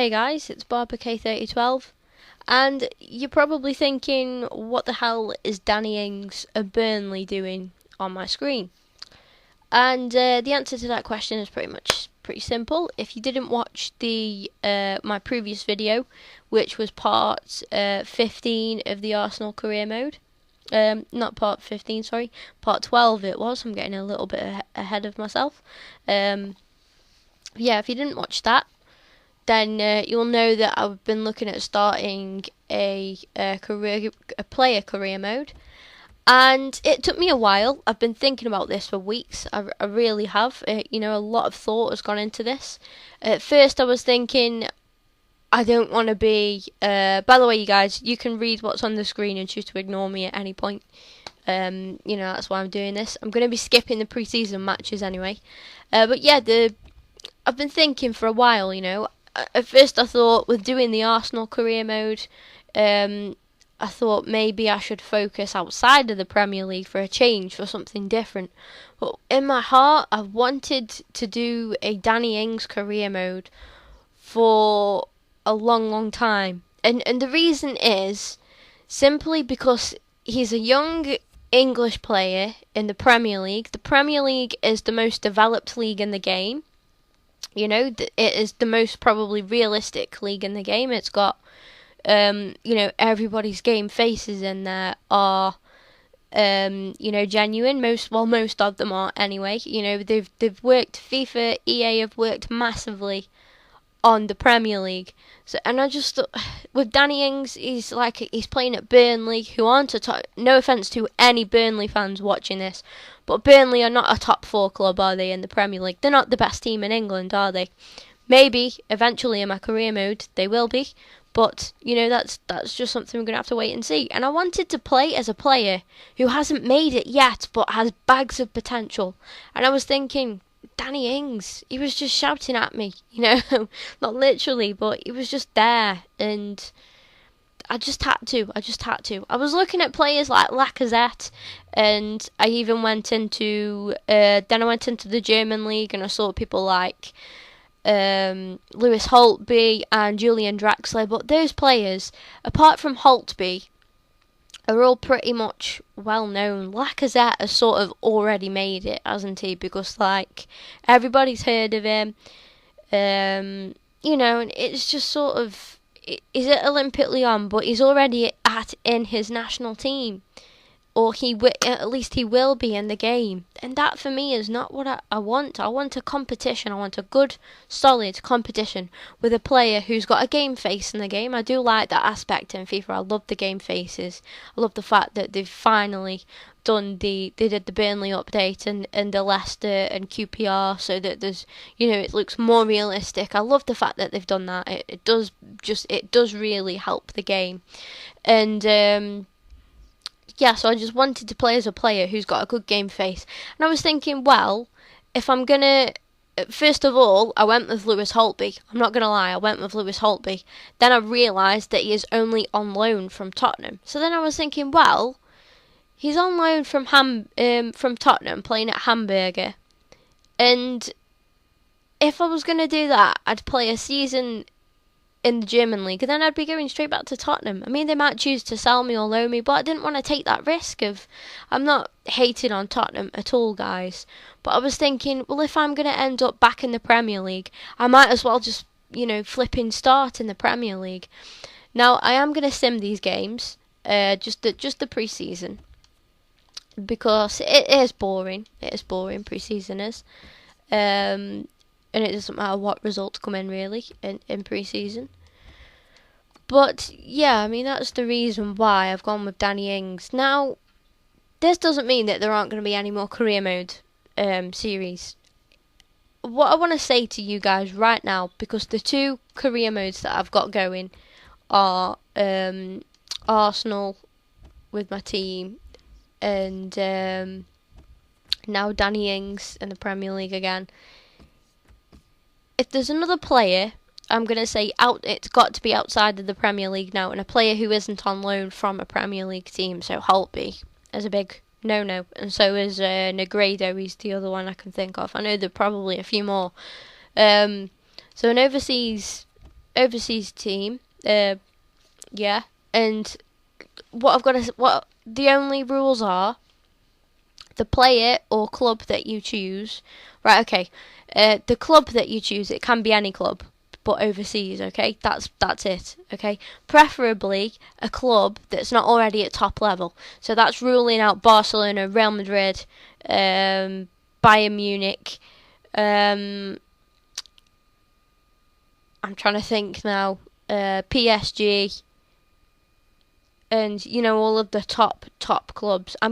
Hey guys, it's BarberK3012, and you're probably thinking, what the hell is Danny Ings of Burnley doing on my screen? And the answer to that question is pretty simple. If you didn't watch the my previous video, which was part 15 of the Arsenal career mode, not part 15, sorry, part 12 it was. I'm getting a little bit ahead of myself. Yeah, if you didn't watch that, then you'll know that I've been looking at starting a player career mode, and it took me a while. I've been thinking about this for weeks. I really have. A lot of thought has gone into this. At first, I was thinking, I don't want to be. By the way, you guys, you can read what's on the screen and choose to ignore me at any point. That's why I'm doing this. I'm going to be skipping the pre-season matches anyway. But yeah, I've been thinking for a while. At first I thought, with doing the Arsenal career mode, I thought maybe I should focus outside of the Premier League for a change, for something different. But in my heart, I've wanted to do a Danny Ings career mode for a long time. And the reason is simply because he's a young English player in the Premier League. The Premier League is the most developed league in the game. It is the most probably realistic league in the game. It's got, everybody's game faces in there are, genuine. Most of them are anyway. They've worked. FIFA, EA have worked massively on the Premier League. So, and I just thought, with Danny Ings, he's playing at Burnley, who aren't a top. No offense to any Burnley fans watching this, but Burnley are not a top 4 club, are they, in the Premier League? They're not the best team in England, are they? Maybe eventually in my career mode they will be, but that's just something we're gonna have to wait and see. And I wanted to play as a player who hasn't made it yet, but has bags of potential. And I was thinking, Danny Ings, he was just shouting at me, not literally, but he was just there, and I just had to. I was looking at players like Lacazette, and I even went into, then I went into the German league, and I saw people like Lewis Holtby and Julian Draxler, but those players, apart from Holtby, are all pretty much well known. Lacazette has sort of already made it, hasn't he? Because everybody's heard of him, and it's just sort of, he's at Olympic Lyon, but he's already in his national team, or at least he will be in the game. And that for me is not what I want. I want a competition. I want a good, solid competition with a player who's got a game face in the game. I do like that aspect in FIFA. I love the game faces. I love the fact that they've finally done they did the Burnley update and the Leicester and QPR, so that there's, it looks more realistic. I love the fact that they've done that. It does really help the game. And yeah, so I just wanted to play as a player who's got a good game face. And I was thinking, well, if I'm going to... First of all, I went with Lewis Holtby. I'm not going to lie, I went with Lewis Holtby. Then I realised that he is only on loan from Tottenham. So then I was thinking, well, he's on loan from Tottenham, playing at Hamburger. And if I was going to do that, I'd play a season in the German league, and then I'd be going straight back to Tottenham. I mean, they might choose to sell me or loan me, but I didn't want to take that risk of... I'm not hating on Tottenham at all, guys, but I was thinking, well, if I'm going to end up back in the Premier League, I might as well just, flipping start in the Premier League. Now, I am going to sim these games, just the pre-season, because it is boring. It is boring, pre-season is. And it doesn't matter what results come in, really, in pre-season. But, yeah, I mean, that's the reason why I've gone with Danny Ings. Now, this doesn't mean that there aren't going to be any more career mode series. What I want to say to you guys right now, because the 2 career modes that I've got going are Arsenal with my team, and now Danny Ings in the Premier League again. If there's another player, I'm going to say it's got to be outside of the Premier League now, and a player who isn't on loan from a Premier League team. So Holtby is a big no-no, and so is Negredo. He's the other one I can think of. I know there are probably a few more. So an overseas overseas team. Yeah, and what the only rules are: the player or club that you choose. Right, okay. The club that you choose, it can be any club, but overseas, okay? That's it, okay? Preferably a club that's not already at top level. So that's ruling out Barcelona, Real Madrid, Bayern Munich. I'm trying to think now. PSG, and all of the top clubs. I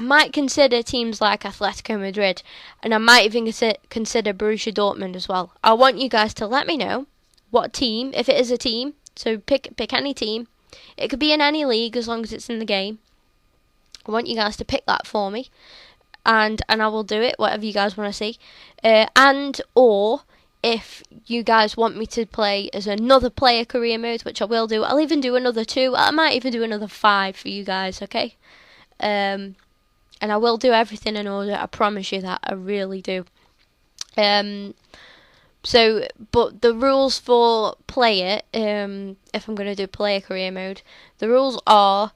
might consider teams like Atletico Madrid, and I might even consider Borussia Dortmund as well. I want you guys to let me know what team, if it is a team. So pick any team. It could be in any league as long as it's in the game. I want you guys to pick that for me, and I will do it. Whatever you guys want to see, and or if you guys want me to play as another player career mode, which I will do. I'll even do another 2. I might even do another 5 for you guys. Okay. And I will do everything in order. I promise you that. I really do. But the rules for player, if I'm going to do player career mode, the rules are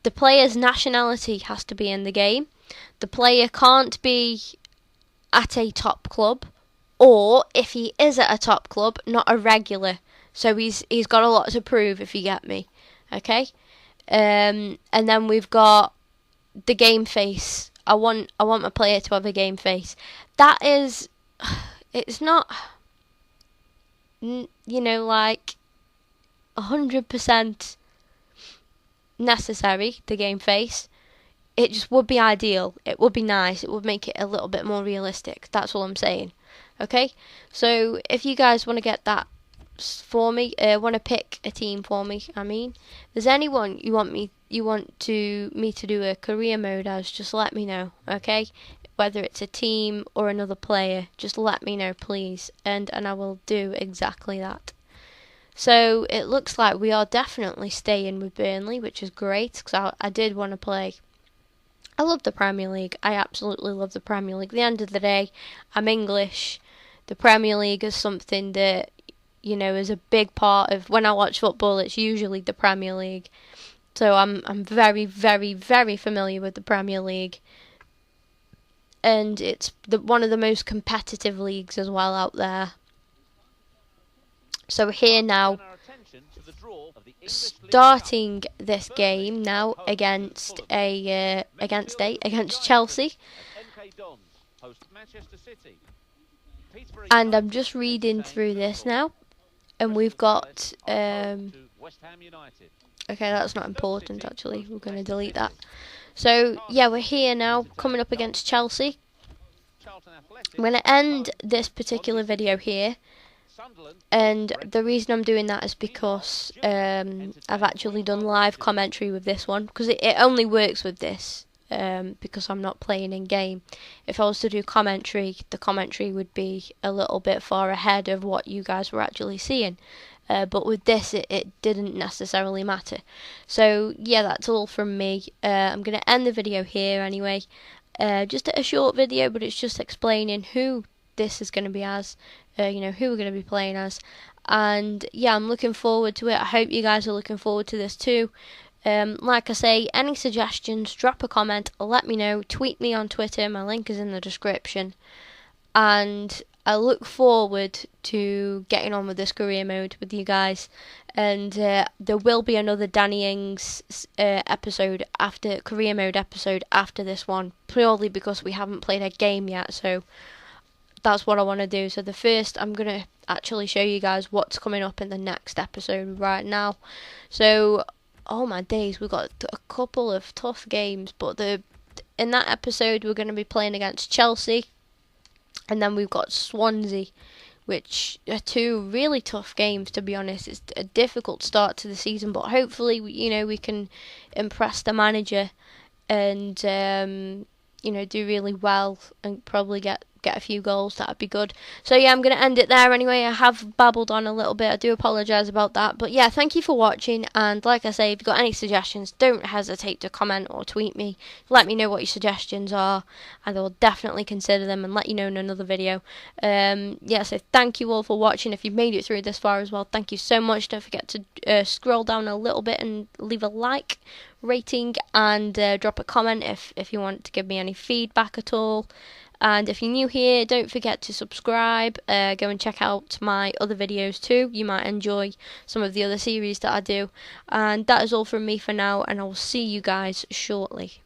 the player's nationality has to be in the game. The player can't be at a top club, or if he is at a top club, not a regular. So he's got a lot to prove, if you get me. Okay. And then we've got the game face. I want my player to have a game face. That is, it's not, like 100% necessary, the game face. It just would be ideal. It would be nice. It would make it a little bit more realistic. That's all I'm saying. Okay? So if you guys want to get that for me, want to pick a team for me, there's anyone you want me to do a career mode as, just let me know, okay? Whether it's a team or another player, just let me know, please, and I will do exactly that. So it looks like we are definitely staying with Burnley, which is great, because I did want to play. I love the Premier League. I absolutely love the Premier League. At the end of the day, I'm English. The Premier League is something that is a big part of when I watch football. It's usually the Premier League, so I'm very, very, very familiar with the Premier League, and it's one of the most competitive leagues as well out there. So here now, starting this game now against Chelsea, and I'm just reading through this now. And we've got, okay, that's not important actually, we're going to delete that. So, yeah, we're here now, coming up against Chelsea. I'm going to end this particular video here, and the reason I'm doing that is because I've actually done live commentary with this one, because it only works with this, because I'm not playing in game. If I was to do commentary, the commentary would be a little bit far ahead of what you guys were actually seeing. But with this, it didn't necessarily matter. So yeah, that's all from me. I'm going to end the video here anyway. Just a short video, but it's just explaining who this is going to be as, who we're going to be playing as. And yeah, I'm looking forward to it. I hope you guys are looking forward to this too. Like I say, any suggestions, drop a comment, let me know, tweet me on Twitter, my link is in the description, and I look forward to getting on with this career mode with you guys, and there will be another Danny Ings career mode episode after this one, purely because we haven't played a game yet, so that's what I want to do. So the first, I'm going to actually show you guys what's coming up in the next episode right now. So, oh my days, we've got a couple of tough games, but in that episode we're going to be playing against Chelsea, and then we've got Swansea, which are 2 really tough games, to be honest. It's a difficult start to the season, but hopefully we can impress the manager and do really well and probably get get a few goals, that'd be good. So yeah, I'm going to end it there anyway. I have babbled on a little bit. I do apologise about that. But yeah, thank you for watching. And like I say, if you've got any suggestions, don't hesitate to comment or tweet me. Let me know what your suggestions are, and I will definitely consider them and let you know in another video. Yeah, so thank you all for watching. If you've made it through this far as well, thank you so much. Don't forget to scroll down a little bit and leave a like, rating, and drop a comment if you want to give me any feedback at all. And if you're new here, don't forget to subscribe. Go and check out my other videos too. You might enjoy some of the other series that I do. And that is all from me for now, and I will see you guys shortly.